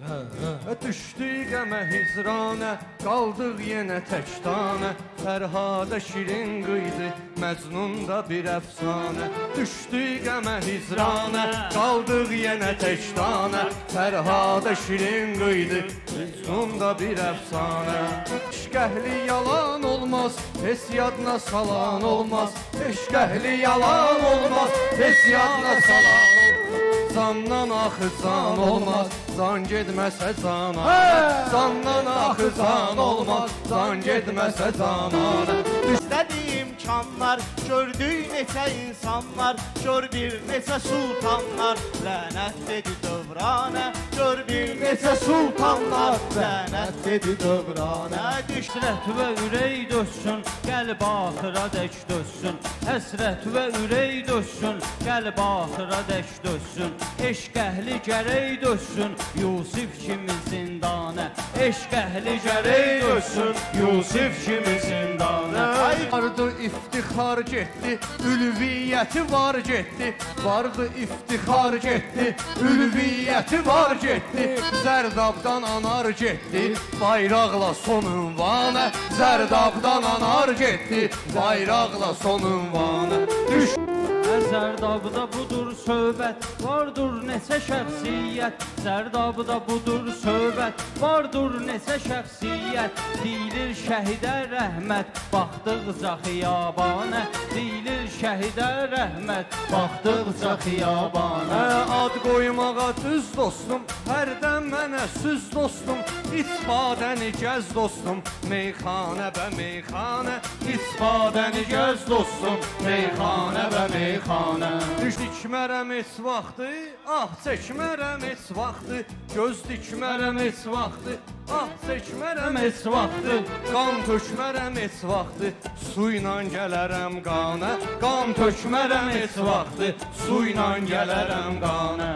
Düşdük qəmə hicranə, qaldıq yenə təkdanə. Fərhadə şirin qıydı, Məcnunda bir əfsanə. Düşdük qəmə hicranə, qaldıq yenə təkdanə. Fərhadə şirin qıydı, Məcnunda bir əfsanə. Eşq əhli yalan olmaz, heç yadına salan olmaz. Eşq əhli yalan olmaz, heç yadına salan olmaz. Candan axı can olmaz, can gedməsə canana. Candan axı can olmaz, can gedməsə canana. İstədiyi imkanlar, gördük neçə insanlar, gör bir neçə sultanlar, lənət dedi dövranə. Gör bir neçə sultanlar, lənət dedi dövranə. Həsrət və ürək döşsün, qəlb axıra dək döşsün. Həsrət və ürək döşsün, qəlb axıra dək döşsün. Eşq əhli gərək döşsün, Yusif kimi zindanə. Eşq əhli gərək döşsün, Yusif kimi zindanə. Vardı iftixar getdi, ülviyyəti var getdi. Vardı iftixar getdi, ülviyyəti var getdi. Zərdabdan anar getdi, bayraqla son ünvanə. Zərdabdan anar getdi, bayraqla son ünvanə. Zərdabda budur söhbət, vardır neçə şəxsiyyət. Zərdabda budur söhbət, vardır neçə şəxsiyyət. Deyilir şəhidə rəhmət, baxdıqca xiyabana. Deyilir şəhidə rəhmət, baxdıqca xiyabana. Ad qoymağa düz dostum, hərdən mənə süz dostum. İsfadəni gəz dostum, meyxanə bə meyxanə. İsfadəni gəz dostum, meyxanə bə meyxanə. Dikmərəm heç vaxtı, ah çəkmərəm heç vaxtı. Göz dikmərəm heç vaxtı, ah çəkmərəm heç vaxtı. Qan tökmərəm heç vaxtı, su ilə gələrəm qana. Qan tökmərəm heç vaxtı, su ilə gələrəm qana.